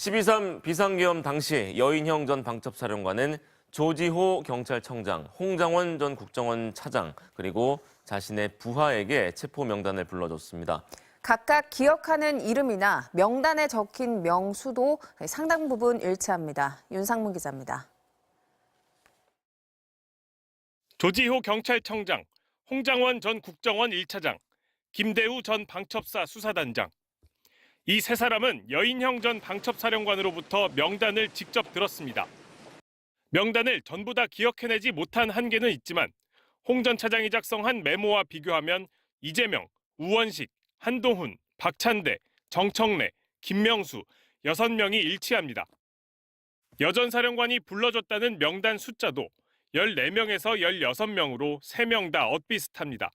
12.3 비상계엄 당시 여인형 전 방첩사령관은 조지호 경찰청장, 홍장원 전 국정원 차장, 그리고 자신의 부하에게 체포 명단을 불러줬습니다. 각각 기억하는 이름이나 명단에 적힌 명수도 상당 부분 일치합니다. 윤상문 기자입니다. 조지호 경찰청장, 홍장원 전 국정원 1차장, 김대우 전 방첩사 수사단장. 이 세 사람은 여인형 전 방첩사령관으로부터 명단을 직접 들었습니다. 명단을 전부 다 기억해내지 못한 한계는 있지만 홍 전 차장이 작성한 메모와 비교하면 이재명, 우원식, 한동훈, 박찬대, 정청래, 김명수 6명이 일치합니다. 여 전 사령관이 불러줬다는 명단 숫자도 14명에서 16명으로 3명 다 엇비슷합니다.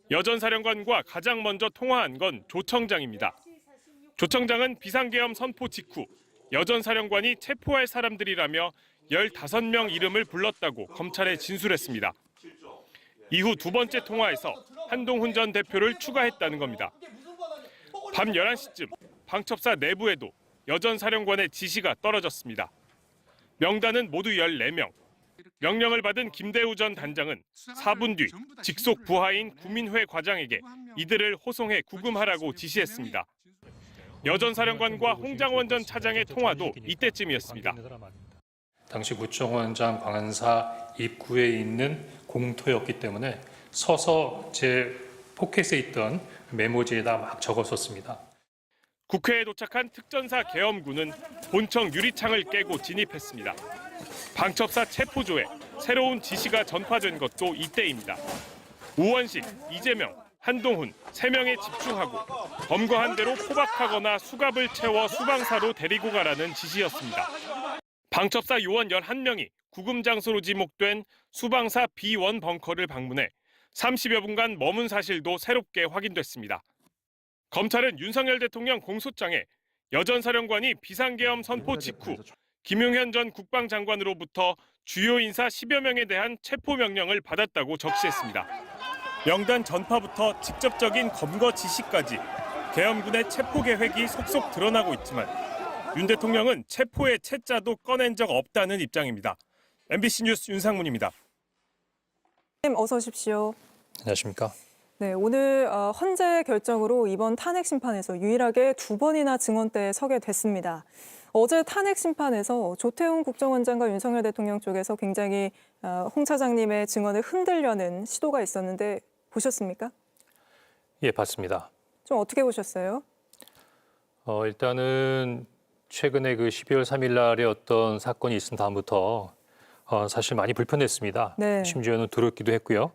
여 전 사령관과 가장 먼저 통화한 건 조 청장입니다. 조 청장은 비상계엄 선포 직후 여 전 사령관이 체포할 사람들이라며 15명 이름을 불렀다고 검찰에 진술했습니다. 이후 두 번째 통화에서 한동훈 전 대표를 추가했다는 겁니다. 밤 11시쯤 방첩사 내부에도 여 전 사령관의 지시가 떨어졌습니다. 명단은 모두 14명. 명령을 받은 김대우 전 단장은 4분 뒤 직속 부하인 구민회 과장에게 이들을 호송해 구금하라고 지시했습니다. 여 전 사령관과 홍장원 전 차장의 통화도 이때쯤이었습니다. 당시 구청원장 관사 입구에 있는 공터였기 때문에 서서 제 포켓에 있던 메모지에다 막 적었었습니다. 국회에 도착한 특전사 계엄군은 본청 유리창을 깨고 진입했습니다. 방첩사 체포조에 새로운 지시가 전파된 것도 이때입니다. 우원식, 이재명, 한동훈 3명에 집중하고 검거한 대로 포박하거나 수갑을 채워 수방사로 데리고 가라는 지시였습니다. 방첩사 요원 11명이 구금 장소로 지목된 수방사 B1 벙커를 방문해 30여 분간 머문 사실도 새롭게 확인됐습니다. 검찰은 윤석열 대통령 공소장에 여 전 사령관이 비상계엄 선포 직후 김용현 전 국방장관으로부터 주요 인사 10여 명에 대한 체포 명령을 받았다고 적시했습니다. 명단 전파부터 직접적인 검거 지시까지 계엄군의 체포 계획이 속속 드러나고 있지만 윤 대통령은 체포의 채자도 꺼낸 적 없다는 입장입니다. MBC 뉴스 윤상문입니다. 어서 오십시오. 안녕하십니까? 네, 오늘 헌재 결정으로 이번 탄핵 심판에서 유일하게 2번이나 증언대에 서게 됐습니다. 어제 탄핵 심판에서 조태훈 국정원장과 윤석열 대통령 쪽에서 굉장히 홍 차장님의 증언을 흔들려는 시도가 있었는데 보셨습니까? 예, 봤습니다. 좀 어떻게 보셨어요? 일단은 최근에 그 12월 3일 날에 어떤 사건이 있은 다음부터 사실 많이 불편했습니다. 네. 심지어는 두렵기도 했고요.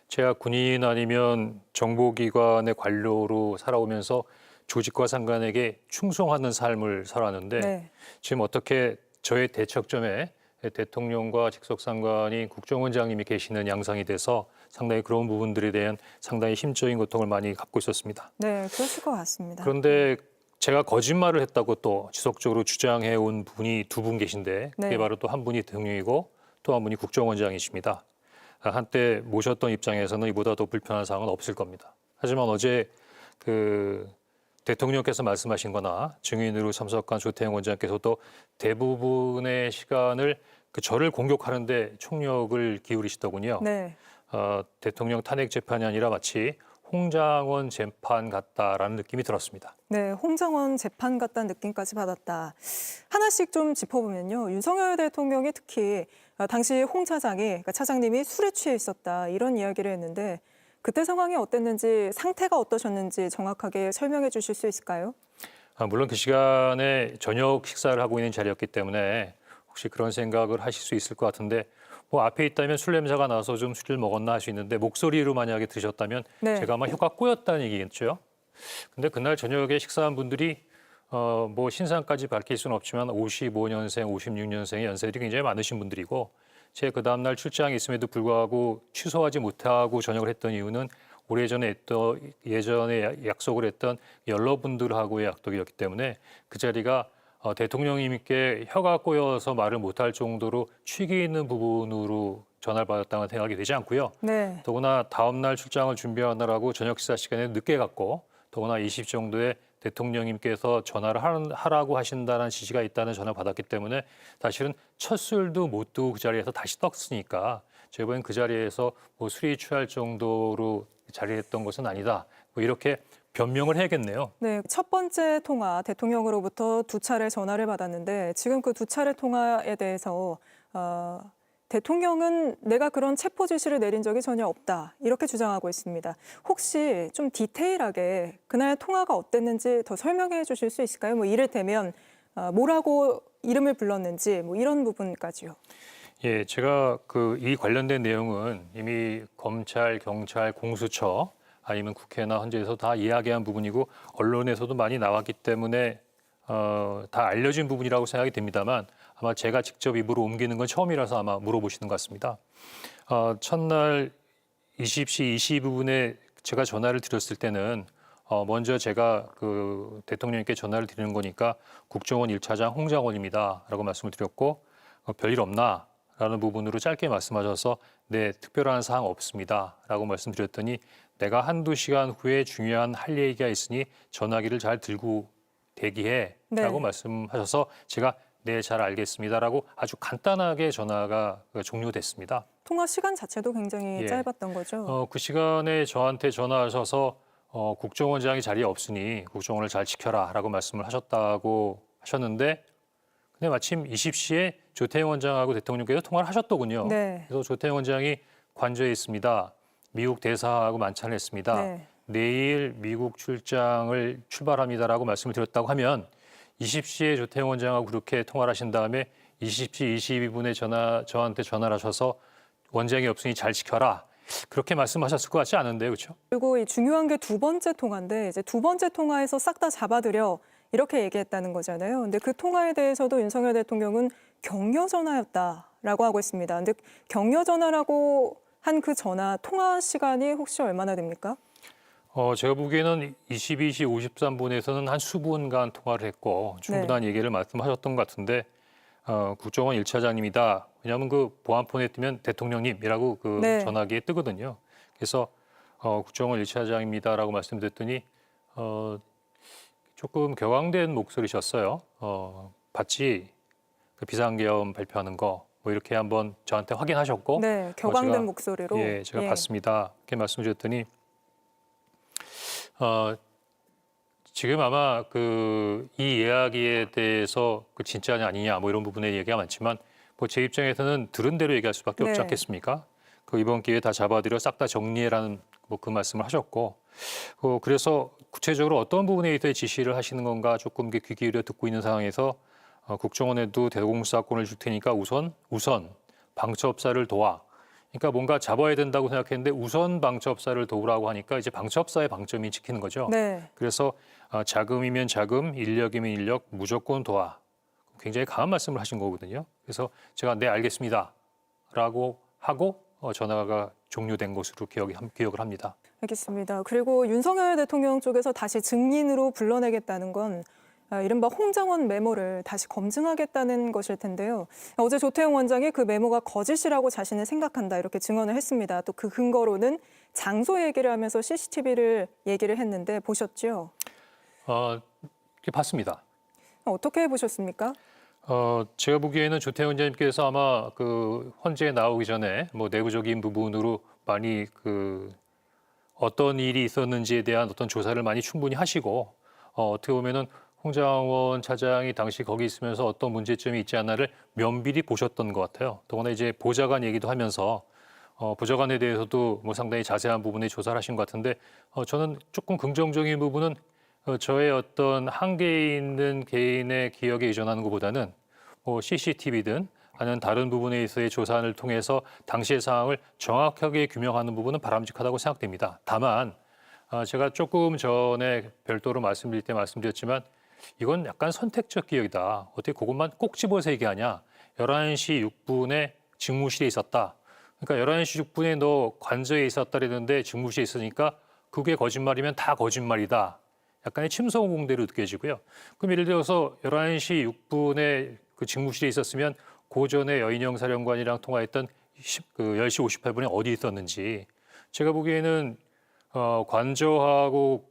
제가 군인 아니면 정보기관의 관료로 살아오면서 조직과 상관에게 충성하는 삶을 살았는데 네. 지금 어떻게 저의 대척점에 대통령과 직속상관인 국정원장님이 계시는 양상이 돼서 상당히 그런 부분들에 대한 상당히 심적인 고통을 많이 갖고 있었습니다. 네, 그러실 것 같습니다. 그런데 제가 거짓말을 했다고 또 지속적으로 주장해온 분이 2분 계신데 그게 네. 바로 또 한 분이 대통령이고 또 한 분이 국정원장이십니다. 한때 모셨던 입장에서는 이보다 더 불편한 상황은 없을 겁니다. 하지만 어제 대통령께서 말씀하신 거나 증인으로 참석한 조태영 원장께서도 대부분의 시간을 저를 공격하는데 총력을 기울이시더군요. 네. 대통령 탄핵 재판이 아니라 마치 홍장원 재판 같다라는 느낌이 들었습니다. 네, 홍장원 재판 같다는 느낌까지 받았다. 하나씩 좀 짚어보면요. 윤석열 대통령이 특히 당시 홍 차장이, 그러니까 차장님이 술에 취해 있었다 이런 이야기를 했는데 그때 상황이 어땠는지, 상태가 어떠셨는지 정확하게 설명해 주실 수 있을까요? 물론 그 시간에 저녁 식사를 하고 있는 자리였기 때문에 혹시 그런 생각을 하실 수 있을 것 같은데 뭐 앞에 있다면 술 냄새가 나서 좀 술을 먹었나 할 수 있는데 목소리로 만약에 드셨다면 네. 제가 아마 혀가 꼬였다는 얘기겠죠. 근데 그날 저녁에 식사한 분들이 뭐 신상까지 밝힐 수는 없지만 55년생, 56년생의 연세들이 굉장히 많으신 분들이고 제 그 다음 날 출장이 있음에도 불구하고 취소하지 못하고 저녁을 했던 이유는 예전에 약속을 했던 연러분들하고의 약속이었기 때문에 그 자리가 대통령님께 혀가 꼬여서 말을 못할 정도로 취기 있는 부분으로 전화를 받았다는 생각이 되지 않고요. 네. 더구나 다음 날 출장을 준비하느라고 저녁 식사 시간에 늦게 갔고 더구나 20 정도의 대통령님께서 전화를 하라고 하신다는 지시가 있다는 전화 받았기 때문에 사실은 첫 술도 못 두고 그 자리에서 다시 떴으니까 제가 보기엔 그 자리에서 뭐 술이 취할 정도로 자리했던 것은 아니다. 뭐 이렇게 변명을 해야겠네요. 네, 첫 번째 통화 대통령으로부터 2차례 전화를 받았는데 지금 그 2차례 통화에 대해서 대통령은 내가 그런 체포 지시를 내린 적이 전혀 없다 이렇게 주장하고 있습니다. 혹시 좀 디테일하게 그날 통화가 어땠는지 더 설명해 주실 수 있을까요? 뭐 이를테면 뭐라고 이름을 불렀는지 뭐 이런 부분까지요. 예, 제가 이 관련된 내용은 이미 검찰, 경찰, 공수처 아니면 국회나 헌재에서 다 이야기한 부분이고 언론에서도 많이 나왔기 때문에 다 알려진 부분이라고 생각이 됩니다만 아마 제가 직접 입으로 옮기는 건 처음이라서 아마 물어보시는 것 같습니다. 첫날 20시 22분에 제가 전화를 드렸을 때는 먼저 제가 대통령님께 전화를 드리는 거니까 국정원 1차장 홍장원입니다 라고 말씀을 드렸고 별일 없나? 라는 부분으로 짧게 말씀하셔서 네, 특별한 사항 없습니다 라고 말씀드렸더니 내가 한두 시간 후에 중요한 할 얘기가 있으니 전화기를 잘 들고 대기해 라고 네. 말씀하셔서 제가 네, 잘 알겠습니다라고 아주 간단하게 전화가 종료됐습니다. 통화 시간 자체도 굉장히 예. 짧았던 거죠. 그 시간에 저한테 전화하셔서 국정원장이 자리에 없으니 국정원을 잘 지켜라 라고 말씀을 하셨다고 하셨는데 근데 마침 20시에 조태영 원장하고 대통령께서 통화를 하셨더군요. 네. 그래서 조태영 원장이 관저에 있습니다. 미국 대사하고 만찬을 했습니다. 네. 내일 미국 출장을 출발합니다라고 말씀을 드렸다고 하면 20시에 조태영 원장하고 그렇게 통화를 하신 다음에 20시 22분에 저한테 전화를 하셔서 원장이 없으니 잘 지켜라. 그렇게 말씀하셨을 것 같지 않은데요. 그렇죠? 그리고 이 중요한 게 두 번째 통화인데 이제 두 번째 통화에서 싹 다 잡아들여 이렇게 얘기했다는 거잖아요. 근데 그 통화에 대해서도 윤석열 대통령은 격려 전화였다라고 하고 있습니다. 근데 격려 전화라고 한 그 전화 통화 시간이 혹시 얼마나 됩니까? 제가 보기에는 22시 53분에서는 한 수분간 통화를 했고 충분한 얘기를 말씀하셨던 것 같은데 국정원 1차장님이다. 왜냐하면 그 보안폰에 뜨면 대통령님이라고 네. 전화기에 뜨거든요. 그래서 국정원 1차장입니다라고 말씀드렸더니 조금 격앙된 목소리셨어요. 봤지? 그 비상계엄 발표하는 거 뭐 이렇게 한번 저한테 확인하셨고 네, 격앙된 제가- 목소리로. 예, 제가 봤습니다. 이렇게 말씀드렸더니 지금 아마 이 이야기에 대해서 진짜냐 아니냐 뭐 이런 부분의 얘기가 많지만 뭐 제 입장에서는 들은 대로 얘기할 수밖에 없지 네. 않겠습니까? 이번 기회에 다 잡아들여 싹 다 정리해라는 뭐 그 말씀을 하셨고 그래서 구체적으로 어떤 부분에 있어 지시를 하시는 건가 조금 귀 기울여 듣고 있는 상황에서 국정원에도 대공수사권을 줄 테니까 우선 방첩사를 도와. 그러니까 뭔가 잡아야 된다고 생각했는데 우선 방첩사를 도우라고 하니까 이제 방첩사의 방점이 찍히는 거죠. 네. 그래서 자금이면 자금, 인력이면 인력 무조건 도와. 굉장히 강한 말씀을 하신 거거든요. 그래서 제가 네 알겠습니다라고 하고 전화가 종료된 것으로 기억을 합니다. 알겠습니다. 그리고 윤석열 대통령 쪽에서 다시 증인으로 불러내겠다는 건 이른바 홍장원 메모를 다시 검증하겠다는 것일 텐데요. 어제 조태영 원장이 그 메모가 거짓이라고 자신을 생각한다 이렇게 증언을 했습니다. 또 그 근거로는 장소 얘기를 하면서 CCTV를 얘기를 했는데 보셨죠? 봤습니다. 어떻게 보셨습니까? 제가 보기에는 조태영 원장님께서 아마 헌재에 나오기 전에 뭐 내부적인 부분으로 많이 어떤 일이 있었는지에 대한 어떤 조사를 많이 충분히 하시고 어떻게 보면은 홍장원 차장이 당시 거기 있으면서 어떤 문제점이 있지 않나를 면밀히 보셨던 것 같아요. 더구나 이제 보좌관 얘기도 하면서 보좌관에 대해서도 뭐 상당히 자세한 부분에 조사를 하신 것 같은데 저는 조금 긍정적인 부분은 저의 어떤 한계에 있는 개인의 기억에 의존하는 것보다는 뭐 CCTV든 아니면 다른 부분에 있어의 조사를 통해서 당시의 상황을 정확하게 규명하는 부분은 바람직하다고 생각됩니다. 다만 제가 조금 전에 별도로 말씀드릴 때 말씀드렸지만 이건 약간 선택적 기억이다. 어떻게 그것만 꼭 집어서 얘기하냐. 11시 6분에 직무실에 있었다. 그러니까 11시 6분에 너 관저에 있었다 그랬는데 직무실에 있으니까 그게 거짓말이면 다 거짓말이다. 약간의 침소공대로 느껴지고요. 그럼 예를 들어서 11시 6분에 그 직무실에 있었으면 그 전에 여인영 사령관이랑 통화했던 10시 58분에 어디 있었는지 제가 보기에는 관저하고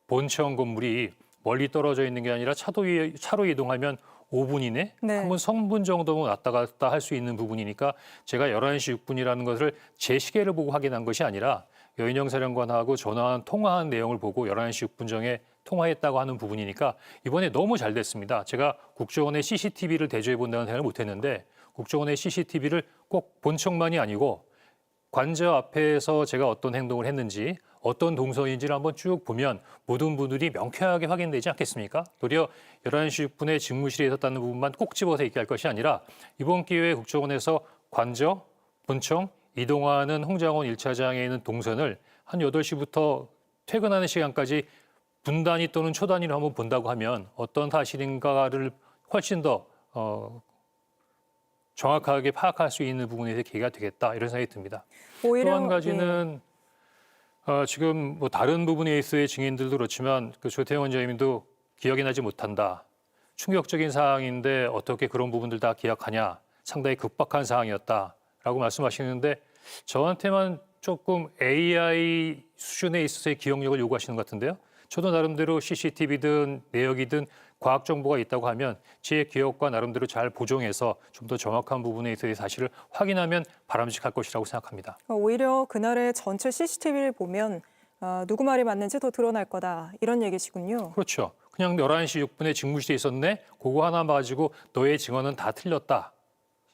본청 건물이 멀리 떨어져 있는 게 아니라 차로 이동하면 5분 이내? 네. 한 번 성분 정도면 왔다 갔다 할 수 있는 부분이니까 제가 11시 6분이라는 것을 제 시계를 보고 확인한 것이 아니라 여인영 사령관하고 통화한 내용을 보고 11시 6분 정에 통화했다고 하는 부분이니까 이번에 너무 잘 됐습니다. 제가 국정원의 CCTV를 대조해 본다는 생각을 못했는데 국정원의 CCTV를 꼭 본청만이 아니고 관저 앞에서 제가 어떤 행동을 했는지 어떤 동선인지를 한번 쭉 보면 모든 분들이 명쾌하게 확인되지 않겠습니까? 도리어 11시 6분에 집무실에 있었다는 부분만 꼭 집어서 얘기할 것이 아니라 이번 기회에 국정원에서 관저, 본청, 이동하는 홍장원 1차장에 있는 동선을 한 8시부터 퇴근하는 시간까지 분단위 또는 초단위로 한번 본다고 하면 어떤 사실인가를 훨씬 더 정확하게 파악할 수 있는 부분에서 계기가 되겠다 이런 생각이 듭니다. 오히려 또 한 가지는 지금 뭐 다른 부분에 있어의 증인들도 그렇지만 그 조태영 원장님도 기억이 나지 못한다. 충격적인 상황인데 어떻게 그런 부분들 다 기억하냐. 상당히 급박한 상황이었다라고 말씀하시는데 저한테만 조금 AI 수준에 있어서의 기억력을 요구하시는 것 같은데요. 저도 나름대로 CCTV든 내역이든 과학 정보가 있다고 하면 제 기억과 나름대로 잘 보정해서 좀 더 정확한 부분에 있어서 사실을 확인하면 바람직할 것이라고 생각합니다. 오히려 그날의 전체 CCTV를 보면 누구 말이 맞는지 더 드러날 거다 이런 얘기시군요. 그렇죠. 그냥 11시 6분에 직무실에 있었네. 그거 하나 가지고 너의 증언은 다 틀렸다.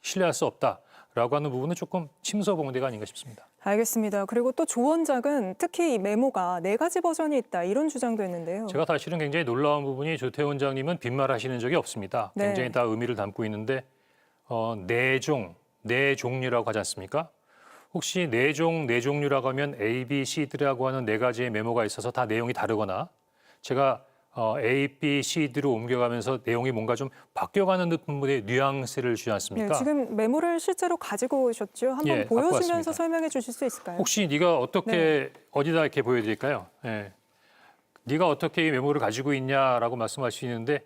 신뢰할 수 없다라고 하는 부분은 조금 침소봉대가 아닌가 싶습니다. 알겠습니다. 그리고 또 조 원장은 특히 이 메모가 4가지 버전이 있다 이런 주장도 했는데요. 제가 사실은 굉장히 놀라운 부분이 조태원 원장님은 빈말하시는 적이 없습니다. 네. 굉장히 다 의미를 담고 있는데 네 종류라고 하지 않습니까? 혹시 네 종류라고 하면 A, B, C라고 하는 4가지의 메모가 있어서 다 내용이 다르거나 제가 A, B, C로 옮겨가면서 내용이 뭔가 좀 바뀌어가는 부분의 뉘앙스를 주지 않습니까? 네, 지금 메모를 실제로 가지고 오셨죠? 한번 예, 갖고 보여주면서 왔습니다. 설명해 주실 수 있을까요? 혹시 네가 어떻게 어디다 이렇게 보여드릴까요? 예. 네가 어떻게 이 메모를 가지고 있냐라고 말씀하시는데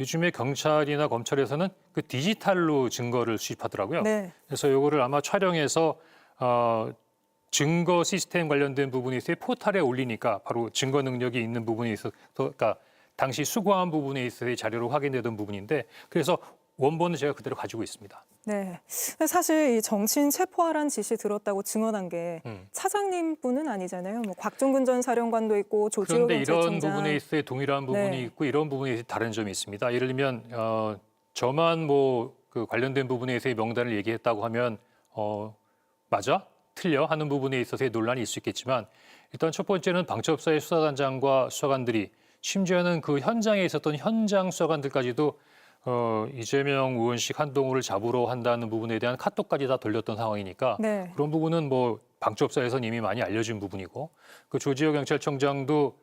요즘에 경찰이나 검찰에서는 그 디지털로 증거를 수집하더라고요. 네. 그래서 요거를 아마 촬영해서 증거 시스템 관련된 부분이 있어요. 포털에 올리니까 바로 증거 능력이 있는 부분이 있어서 그러니까 당시 수거한 부분에 있어서 자료로 확인되던 부분인데 그래서 원본은 제가 그대로 가지고 있습니다. 네. 근데 사실 이 정친 체포하라는 지시 들었다고 증언한 게 차장님 분은 아니잖아요. 뭐 곽종근 전 사령관도 있고 조지호 그런데 이런 경찰청장. 부분에 있어서 동일한 부분이 네. 있고 이런 부분에 있어서 다른 점이 있습니다. 예를 들면 저만 뭐 그 관련된 부분에 있어서 명단을 얘기했다고 하면 맞아? 틀려? 하는 부분에 있어서의 논란이 있을 수 있겠지만 일단 첫 번째는 방첩사의 수사단장과 수사관들이 심지어는 그 현장에 있었던 현장 수사관들까지도 이재명 의원식 한동훈을 잡으러 한다는 부분에 대한 카톡까지 다 돌렸던 상황이니까 네. 그런 부분은 뭐 방첩사에서는 이미 많이 알려진 부분이고 그 조지호 경찰청장도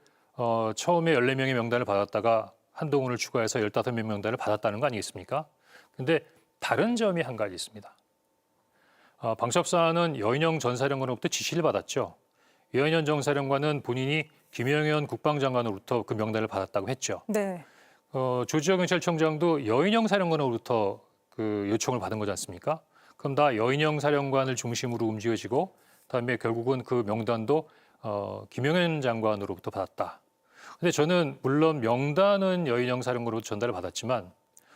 처음에 14명의 명단을 받았다가 한동훈을 추가해서 15명 명단을 받았다는 거 아니겠습니까? 근데 다른 점이 한 가지 있습니다. 방첩사는 여인영 전 사령관으로부터 지시를 받았죠. 여인영 전 사령관은 본인이 김영현 국방장관으로부터 그 명단을 받았다고 했죠. 네. 조지호 경찰청장도 여인영 사령관으로부터 그 요청을 받은 거지 않습니까? 그럼 다 여인영 사령관을 중심으로 움직여지고 그다음에 결국은 그 명단도 김영현 장관으로부터 받았다. 근데 저는 물론 명단은 여인영 사령관으로부터 전달을 받았지만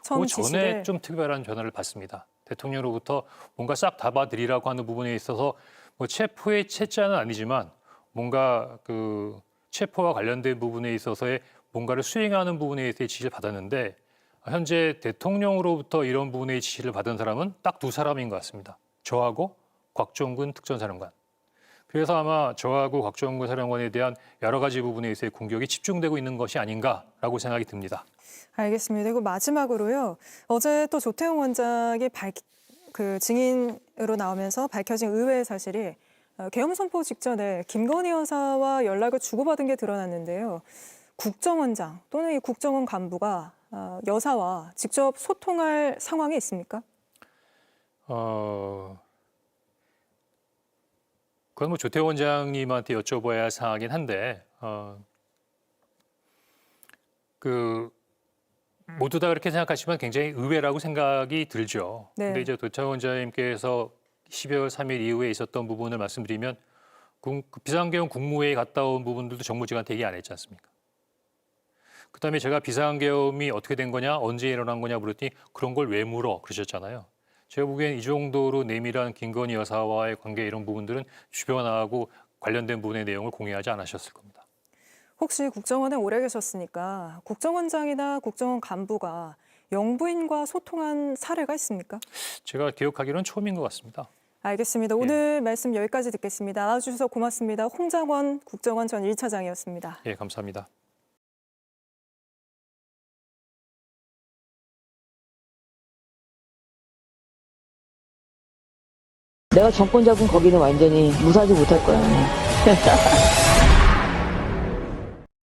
그 전에 좀 특별한 변화를 받습니다. 대통령으로부터 뭔가 싹 잡아드리라고 하는 부분에 있어서 뭐 체포의 채자는 아니지만 뭔가 그 체포와 관련된 부분에 있어서의 뭔가를 수행하는 부분에 대해 지시를 받았는데 현재 대통령으로부터 이런 부분의 지시를 받은 사람은 딱 2사람인 것 같습니다. 저하고 곽종근 특전사령관. 그래서 아마 저하고 곽종근 사령관에 대한 여러 가지 부분에 있어의 공격이 집중되고 있는 것이 아닌가라고 생각이 듭니다. 알겠습니다. 그리고 마지막으로요. 어제 또 조태용 원장이 그 증인으로 나오면서 밝혀진 의외의 사실이 계엄 선포 직전에 김건희 여사와 연락을 주고받은 게 드러났는데요. 국정원장 또는 이 국정원 간부가 여사와 직접 소통할 상황이 있습니까? 그건 뭐 조태원 원장님한테 여쭤봐야 할 사항이긴 한데 모두 다 그렇게 생각하시면 굉장히 의외라고 생각이 들죠. 네. 근데 이제 조태원 원장님께서 12월 3일 이후에 있었던 부분을 말씀드리면 비상계엄 국무회의 갔다 온 부분들도 정무직한테 얘기 안 했지 않습니까? 그다음에 제가 비상계엄이 어떻게 된 거냐, 언제 일어난 거냐 물었더니 그런 걸 왜 물어 그러셨잖아요. 제가 보기엔 이 정도로 내밀한 김건희 여사와의 관계 이런 부분들은 주변하고 관련된 부분의 내용을 공유하지 않으셨을 겁니다. 혹시 국정원에 오래 계셨으니까 국정원장이나 국정원 간부가 영부인과 소통한 사례가 있습니까? 제가 기억하기로는 처음인 것 같습니다. 알겠습니다. 오늘 말씀 여기까지 듣겠습니다. 나와주셔서 고맙습니다. 홍장원 국정원 전 1차장이었습니다. 예, 감사합니다. 내가 정권 잡은 거기는 완전히 무사하지 못할 거야.